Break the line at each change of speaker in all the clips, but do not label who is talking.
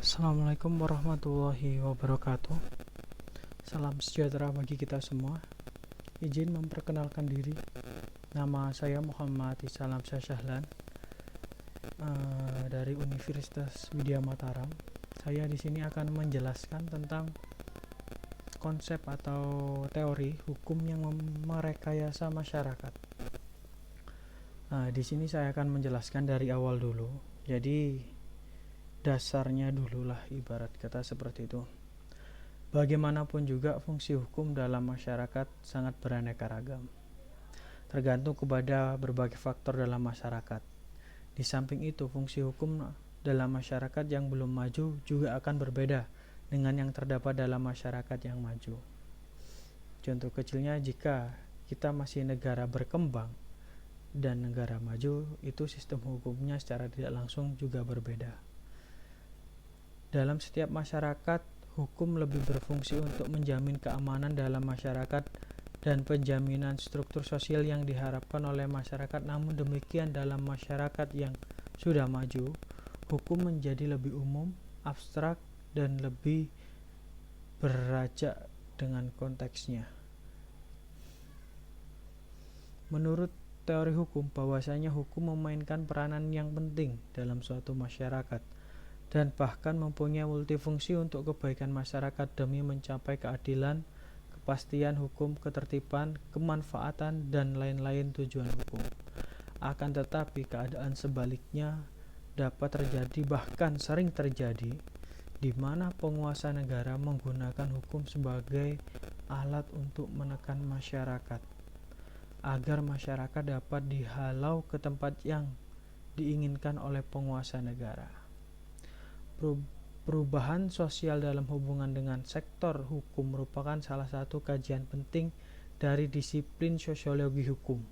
Assalamualaikum warahmatullahi wabarakatuh. Salam sejahtera bagi kita semua. Izin memperkenalkan diri. Nama saya Muhammad Isalam Syahlan dari Universitas Widya Mataram. Saya di sini akan menjelaskan tentang konsep atau teori hukum yang merekayasa masyarakat. Di sini saya akan menjelaskan dari awal dulu. Jadi dasarnya dululah, ibarat kata seperti itu. Bagaimanapun juga fungsi hukum dalam masyarakat sangat beraneka ragam, tergantung kepada berbagai faktor dalam masyarakat. Di samping itu, fungsi hukum dalam masyarakat yang belum maju juga akan berbeda dengan yang terdapat dalam masyarakat yang maju. Contoh kecilnya, jika kita masih negara berkembang dan negara maju, itu sistem hukumnya secara tidak langsung juga berbeda. Dalam setiap masyarakat, hukum lebih berfungsi untuk menjamin keamanan dalam masyarakat dan penjaminan struktur sosial yang diharapkan oleh masyarakat. Namun demikian, dalam masyarakat yang sudah maju, hukum menjadi lebih umum, abstrak, dan lebih berajak dengan konteksnya. Menurut teori hukum, bahwasanya hukum memainkan peranan yang penting dalam suatu masyarakat dan bahkan mempunyai multifungsi untuk kebaikan masyarakat demi mencapai keadilan, kepastian hukum, ketertiban, kemanfaatan, dan lain-lain tujuan hukum. Akan tetapi keadaan sebaliknya dapat terjadi, bahkan sering terjadi, di mana penguasa negara menggunakan hukum sebagai alat untuk menekan masyarakat agar masyarakat dapat dihalau ke tempat yang diinginkan oleh penguasa negara. Perubahan sosial dalam hubungan dengan sektor hukum merupakan salah satu kajian penting dari disiplin sosiologi hukum.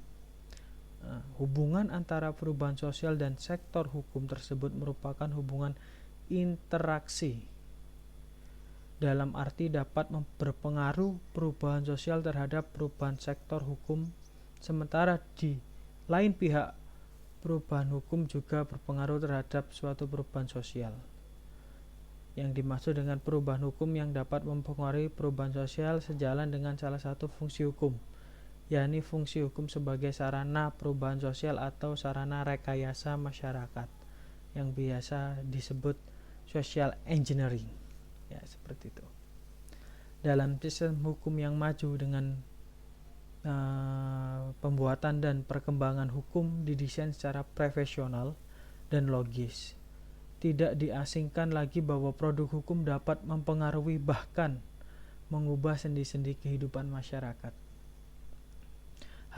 Hubungan antara perubahan sosial dan sektor hukum tersebut merupakan hubungan interaksi, dalam arti dapat berpengaruh perubahan sosial terhadap perubahan sektor hukum, sementara di lain pihak perubahan hukum juga berpengaruh terhadap suatu perubahan sosial. Yang dimaksud dengan perubahan hukum yang dapat mempengaruhi perubahan sosial sejalan dengan salah satu fungsi hukum, yakni fungsi hukum sebagai sarana perubahan sosial atau sarana rekayasa masyarakat, yang biasa disebut social engineering. Ya, seperti itu. Dalam sistem hukum yang maju dengan pembuatan dan perkembangan hukum didesain secara profesional dan logis. Tidak diasingkan lagi bahwa produk hukum dapat mempengaruhi bahkan mengubah sendi-sendi kehidupan masyarakat.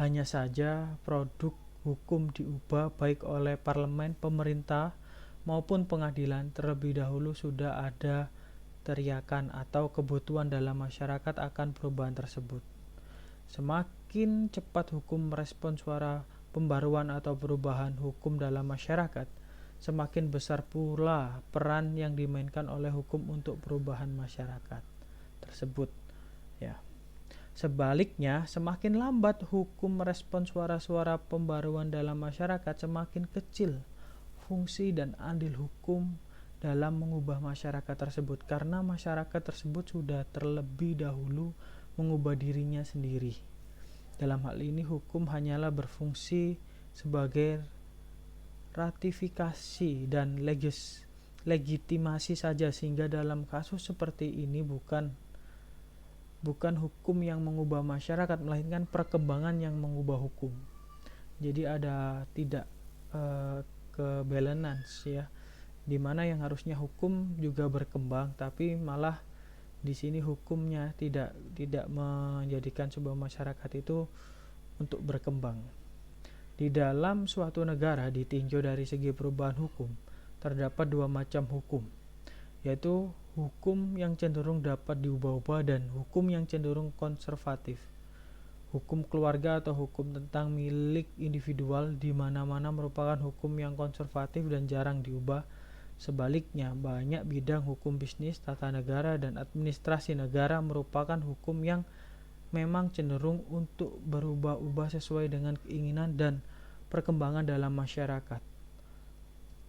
Hanya saja produk hukum diubah baik oleh parlemen, pemerintah, maupun pengadilan, terlebih dahulu sudah ada teriakan atau kebutuhan dalam masyarakat akan perubahan tersebut. Semakin cepat hukum merespon suara pembaruan atau perubahan hukum dalam masyarakat, semakin besar pula peran yang dimainkan oleh hukum untuk perubahan masyarakat tersebut. Ya. Sebaliknya, semakin lambat hukum merespon suara-suara pembaruan dalam masyarakat, semakin kecil fungsi dan andil hukum dalam mengubah masyarakat tersebut, karena masyarakat tersebut sudah terlebih dahulu mengubah dirinya sendiri. Dalam hal ini, hukum hanyalah berfungsi sebagai ratifikasi dan legitimasi saja, sehingga dalam kasus seperti ini bukan hukum yang mengubah masyarakat, melainkan perkembangan yang mengubah hukum. Jadi ada tidak kebalance, ya, dimana yang harusnya hukum juga berkembang, tapi malah di sini hukumnya tidak menjadikan sebuah masyarakat itu untuk berkembang. Di dalam suatu negara ditinjau dari segi perubahan hukum, terdapat dua macam hukum, yaitu hukum yang cenderung dapat diubah-ubah dan hukum yang cenderung konservatif. Hukum keluarga atau hukum tentang milik individual di mana-mana merupakan hukum yang konservatif dan jarang diubah. Sebaliknya, banyak bidang hukum bisnis, tata negara, dan administrasi negara merupakan hukum yang memang cenderung untuk berubah-ubah sesuai dengan keinginan dan perkembangan dalam masyarakat.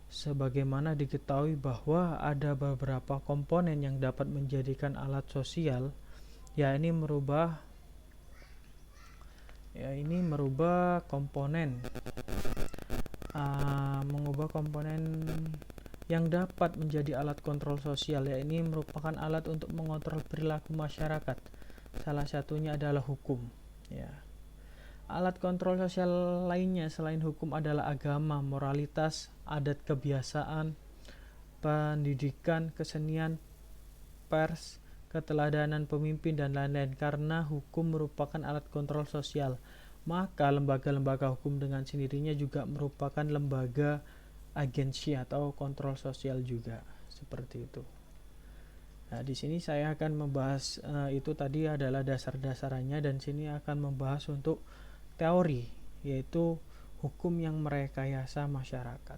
Sebagaimana diketahui bahwa ada beberapa komponen yang dapat menjadikan alat sosial, ini merubah komponen mengubah komponen yang dapat menjadi alat kontrol sosial, ini merupakan alat untuk mengontrol perilaku masyarakat. Salah satunya adalah hukum. Alat kontrol sosial lainnya selain hukum adalah agama, moralitas, adat kebiasaan, pendidikan, kesenian, pers, keteladanan pemimpin, dan lain-lain. Karena hukum merupakan alat kontrol sosial, maka lembaga-lembaga hukum dengan sendirinya juga merupakan lembaga agensi atau kontrol sosial juga, seperti itu. Nah, di sini saya akan membahas itu tadi adalah dasar-dasarannya, dan sini akan membahas untuk teori, yaitu hukum yang merekayasa masyarakat.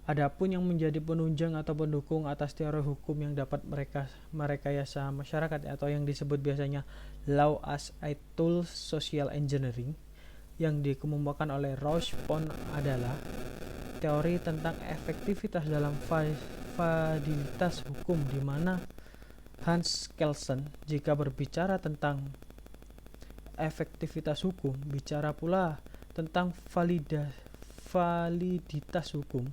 Adapun yang menjadi penunjang atau pendukung atas teori hukum yang dapat merekayasa masyarakat atau yang disebut biasanya law as a tool social engineering yang dikemukakan oleh Rochepont adalah teori tentang efektivitas dalam validitas hukum, di mana Hans Kelsen jika berbicara tentang efektivitas hukum bicara pula tentang validitas hukum.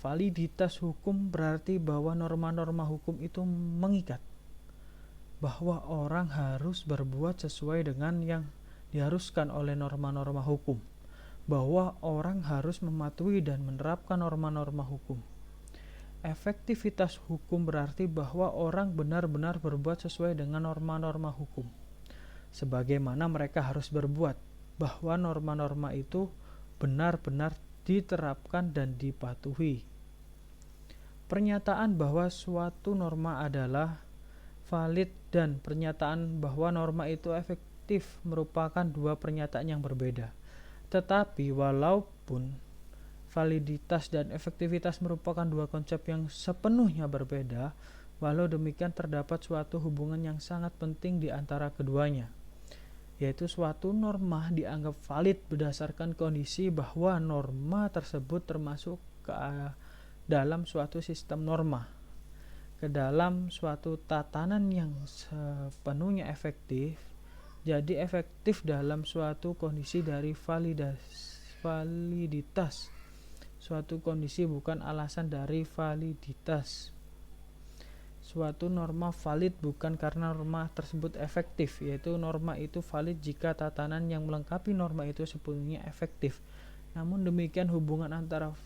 Validitas hukum berarti bahwa norma-norma hukum itu mengikat, bahwa orang harus berbuat sesuai dengan yang diharuskan oleh norma-norma hukum, bahwa orang harus mematuhi dan menerapkan norma-norma hukum. Efektivitas hukum berarti bahwa orang benar-benar berbuat sesuai dengan norma-norma hukum, sebagaimana mereka harus berbuat, bahwa norma-norma itu benar-benar diterapkan dan dipatuhi. Pernyataan bahwa suatu norma adalah valid dan pernyataan bahwa norma itu efektif merupakan dua pernyataan yang berbeda. Tetapi walaupun validitas dan efektivitas merupakan dua konsep yang sepenuhnya berbeda, walau demikian terdapat suatu hubungan yang sangat penting di antara keduanya, yaitu suatu norma dianggap valid berdasarkan kondisi bahwa norma tersebut termasuk ke dalam suatu sistem norma, ke dalam suatu tatanan yang sepenuhnya efektif. Jadi efektif dalam suatu kondisi dari validitas. Suatu kondisi bukan alasan dari validitas. Suatu norma valid bukan karena norma tersebut efektif, yaitu norma itu valid jika tatanan yang melengkapi norma itu sepenuhnya efektif. Namun demikian hubungan antara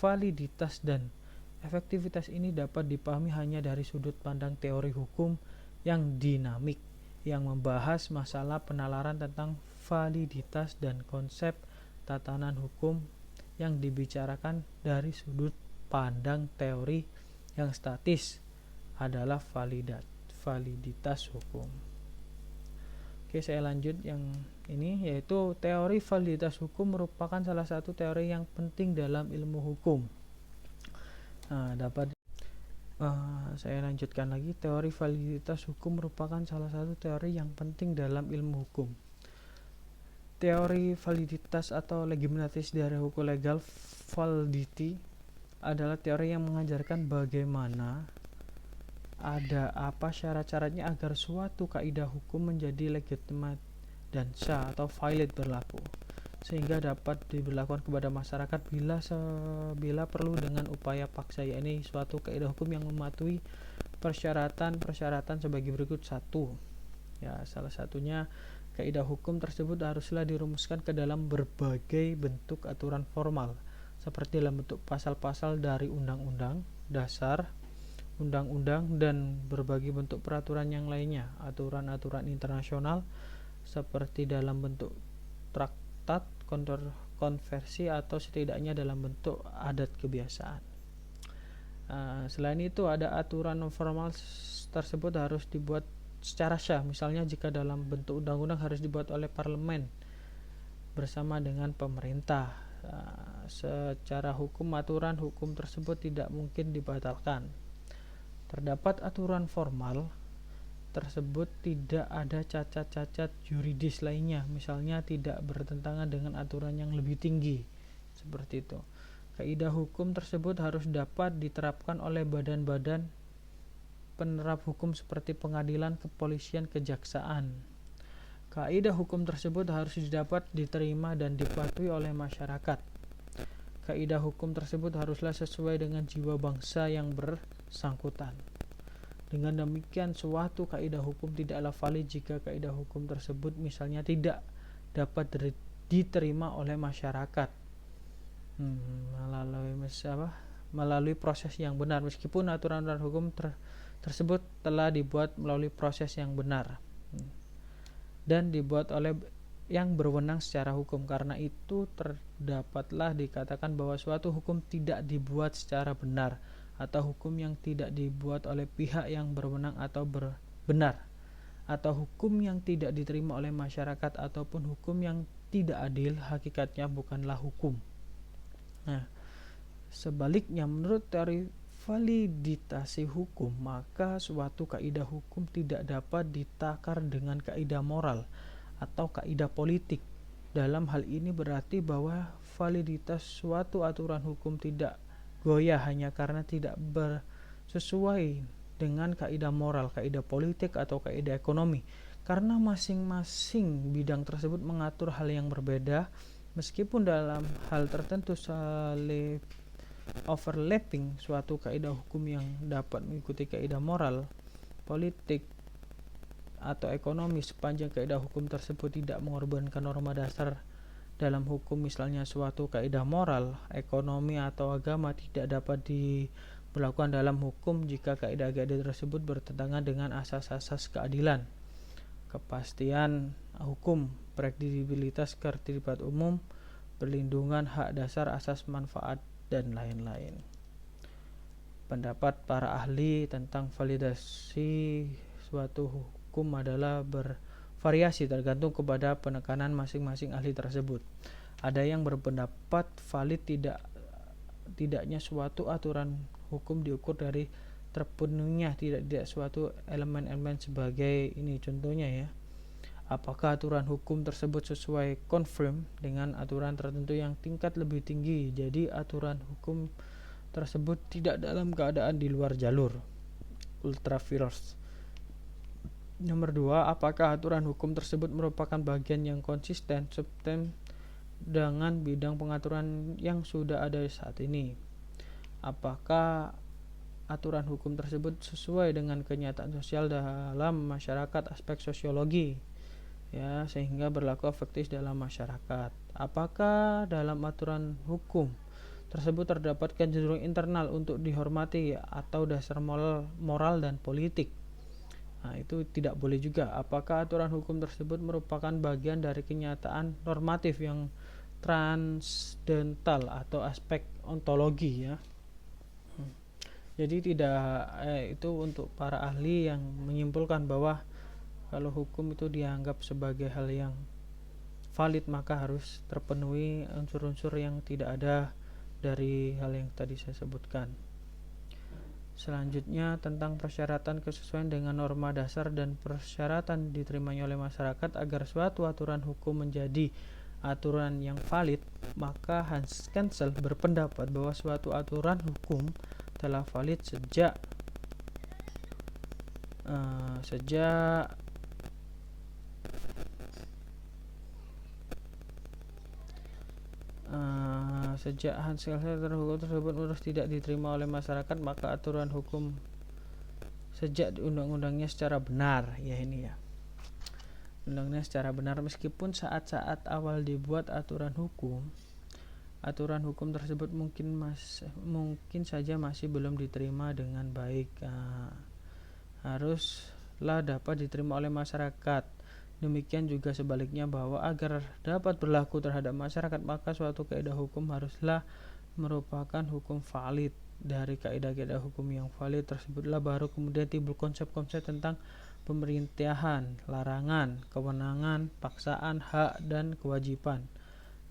validitas dan efektivitas ini dapat dipahami hanya dari sudut pandang teori hukum yang dinamik, yang membahas masalah penalaran tentang validitas dan konsep tatanan hukum yang dibicarakan dari sudut pandang teori yang statis adalah validitas hukum. Oke, saya lanjut yang ini, yaitu teori validitas hukum merupakan salah satu teori yang penting dalam ilmu hukum. Saya lanjutkan lagi, teori validitas hukum merupakan salah satu teori yang penting dalam ilmu hukum. Teori validitas atau legitimitas dari hukum legal validity adalah teori yang mengajarkan bagaimana ada apa syarat-syaratnya agar suatu kaidah hukum menjadi legitimate dan sah atau valid berlaku, sehingga dapat diberlakukan kepada masyarakat bila perlu dengan upaya paksa, yakni suatu kaidah hukum yang mematuhi persyaratan sebagai berikut. 1. Salah satunya kaidah hukum tersebut haruslah dirumuskan ke dalam berbagai bentuk aturan formal, seperti dalam bentuk pasal-pasal dari undang-undang dasar, undang-undang, dan berbagai bentuk peraturan yang lainnya, aturan-aturan internasional, seperti dalam bentuk traktat, konversi, atau setidaknya dalam bentuk adat kebiasaan. Selain itu, ada aturan non formal tersebut harus dibuat secara sah, misalnya jika dalam bentuk undang-undang harus dibuat oleh parlemen bersama dengan pemerintah. Secara hukum, aturan hukum tersebut tidak mungkin dibatalkan. Terdapat aturan formal tersebut tidak ada cacat-cacat yuridis lainnya, misalnya tidak bertentangan dengan aturan yang lebih tinggi, seperti itu. Kaidah hukum tersebut harus dapat diterapkan oleh badan-badan penerap hukum seperti pengadilan, kepolisian, kejaksaan. Kaidah hukum tersebut harus dapat diterima dan dipatuhi oleh masyarakat. Kaidah hukum tersebut haruslah sesuai dengan jiwa bangsa yang bersangkutan. Dengan demikian, suatu kaidah hukum tidaklah valid jika kaidah hukum tersebut misalnya tidak dapat diterima oleh masyarakat melalui proses yang benar, meskipun aturan-aturan hukum tersebut telah dibuat melalui proses yang benar dan dibuat oleh yang berwenang secara hukum. Karena itu terdapatlah dikatakan bahwa suatu hukum tidak dibuat secara benar, atau hukum yang tidak dibuat oleh pihak yang berwenang atau benar, atau hukum yang tidak diterima oleh masyarakat, ataupun hukum yang tidak adil, hakikatnya bukanlah hukum. Nah, sebaliknya, menurut teori validitasi hukum, maka suatu kaidah hukum tidak dapat ditakar dengan kaidah moral atau kaidah politik. Dalam hal ini berarti bahwa validitas suatu aturan hukum tidak goyah hanya karena tidak sesuai dengan kaidah moral, kaidah politik, atau kaidah ekonomi, karena masing-masing bidang tersebut mengatur hal yang berbeda, meskipun dalam hal tertentu saling overlapping. Suatu kaidah hukum yang dapat mengikuti kaidah moral, politik, atau ekonomi sepanjang kaidah hukum tersebut tidak mengorbankan norma dasar dalam hukum. Misalnya, suatu kaidah moral, ekonomi, atau agama tidak dapat diberlakukan dalam hukum jika kaidah-kaidah tersebut bertentangan dengan asas-asas keadilan, kepastian hukum, kredibilitas, ketertiban umum, perlindungan hak dasar, asas manfaat, dan lain-lain. Pendapat para ahli tentang validasi suatu hukum adalah variasi tergantung kepada penekanan masing-masing ahli tersebut. Ada yang berpendapat valid tidaknya suatu aturan hukum diukur dari terpenuhnya tidak suatu elemen-elemen sebagai ini contohnya ya. Apakah aturan hukum tersebut sesuai konfirm dengan aturan tertentu yang tingkat lebih tinggi, jadi aturan hukum tersebut tidak dalam keadaan di luar jalur ultra vires. Nomor 2, apakah aturan hukum tersebut merupakan bagian yang konsisten dengan bidang pengaturan yang sudah ada saat ini. Apakah aturan hukum tersebut sesuai dengan kenyataan sosial dalam masyarakat, aspek sosiologi ya, sehingga berlaku efektif dalam masyarakat. Apakah dalam aturan hukum tersebut terdapat kecenderungan internal untuk dihormati atau dasar moral dan politik. Nah, itu tidak boleh juga. Apakah aturan hukum tersebut merupakan bagian dari kenyataan normatif yang transdental atau aspek ontologi ya. Jadi itu untuk para ahli yang menyimpulkan bahwa kalau hukum itu dianggap sebagai hal yang valid, maka harus terpenuhi unsur-unsur yang tidak ada dari hal yang tadi saya sebutkan. Selanjutnya, tentang persyaratan kesesuaian dengan norma dasar dan persyaratan diterimanya oleh masyarakat agar suatu aturan hukum menjadi aturan yang valid, maka Hans Kelsen berpendapat bahwa suatu aturan hukum telah valid sejak Hans Kelsen hukum tersebut terus tidak diterima oleh masyarakat, maka aturan hukum sejak undang-undangnya secara benar ya ini ya. Undang-undangnya secara benar, meskipun saat-saat awal dibuat aturan hukum tersebut mungkin saja masih belum diterima dengan baik. Haruslah dapat diterima oleh masyarakat. Demikian juga sebaliknya, bahwa agar dapat berlaku terhadap masyarakat, maka suatu kaidah hukum haruslah merupakan hukum valid. Dari kaidah-kaidah hukum yang valid tersebutlah baru kemudian timbul konsep-konsep tentang pemerintahan, larangan, kewenangan, paksaan, hak, dan kewajiban.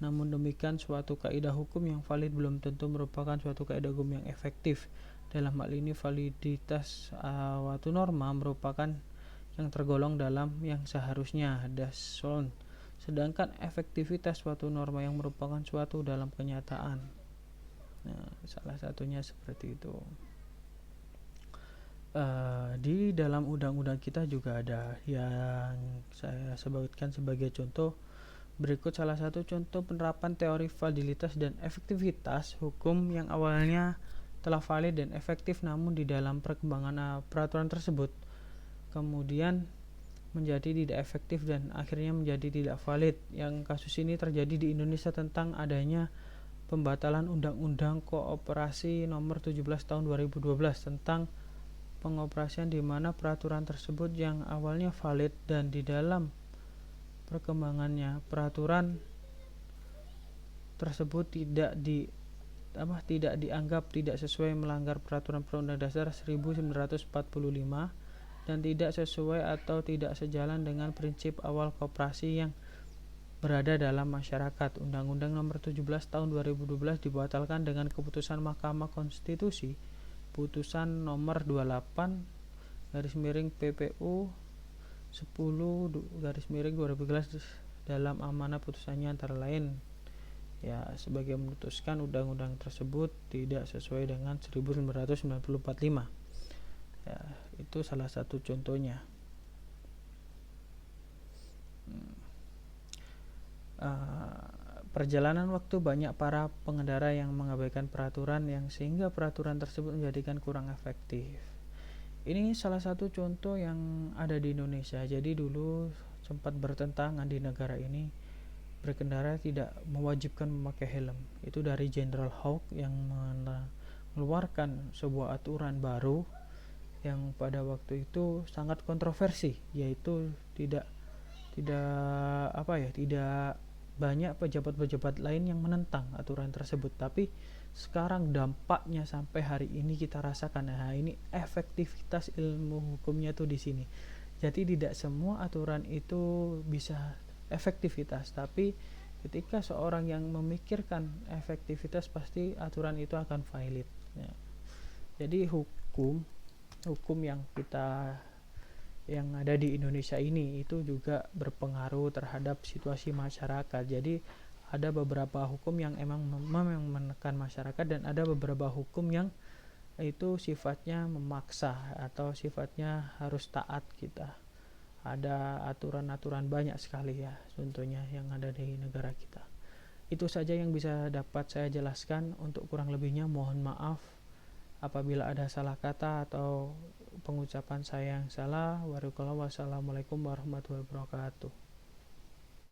Namun demikian, suatu kaidah hukum yang valid belum tentu merupakan suatu kaidah hukum yang efektif. Dalam hal ini, validitas suatu norma merupakan yang tergolong dalam yang seharusnya dason, sedangkan efektivitas suatu norma yang merupakan suatu dalam kenyataan. Nah, salah satunya seperti itu. Di dalam undang-undang kita juga ada yang saya sebutkan sebagai contoh. Berikut salah satu contoh penerapan teori validitas dan efektivitas hukum yang awalnya telah valid dan efektif, namun di dalam perkembangan peraturan tersebut kemudian menjadi tidak efektif dan akhirnya menjadi tidak valid. Yang kasus ini terjadi di Indonesia tentang adanya pembatalan Undang-Undang Koperasi Nomor 17 Tahun 2012 tentang pengoperasian, di mana peraturan tersebut yang awalnya valid dan di dalam perkembangannya peraturan tersebut tidak dianggap tidak sesuai, melanggar peraturan Perundang Dasar 1945 dan tidak sesuai atau tidak sejalan dengan prinsip awal koperasi yang berada dalam masyarakat. Undang-Undang Nomor 17 Tahun 2012 dibatalkan dengan keputusan Mahkamah Konstitusi putusan nomor 28 PPU 10 2011 dalam amanah putusannya antara lain sebagai memutuskan undang-undang tersebut tidak sesuai dengan 1945. Itu salah satu contohnya. Perjalanan waktu, banyak para pengendara yang mengabaikan peraturan yang sehingga peraturan tersebut menjadikan kurang efektif. Ini salah satu contoh yang ada di Indonesia. Jadi dulu sempat bertentangan di negara ini, berkendara tidak mewajibkan memakai helm. Itu dari General Hawk yang mengeluarkan sebuah aturan baru yang pada waktu itu sangat kontroversi, yaitu tidak banyak pejabat-pejabat lain yang menentang aturan tersebut, tapi sekarang dampaknya sampai hari ini kita rasakan. Nah, ini efektivitas ilmu hukumnya tuh di sini. Jadi tidak semua aturan itu bisa efektivitas, tapi ketika seorang yang memikirkan efektivitas, pasti aturan itu akan valid. Jadi hukum yang ada di Indonesia ini itu juga berpengaruh terhadap situasi masyarakat. Jadi ada beberapa hukum yang emang menekan masyarakat dan ada beberapa hukum yang itu sifatnya memaksa atau sifatnya harus taat kita. Ada aturan-aturan banyak sekali contohnya yang ada di negara kita. Itu saja yang bisa dapat saya jelaskan. Untuk kurang lebihnya mohon maaf apabila ada salah kata atau pengucapan saya yang salah. Wassalamualaikum warahmatullahi wabarakatuh.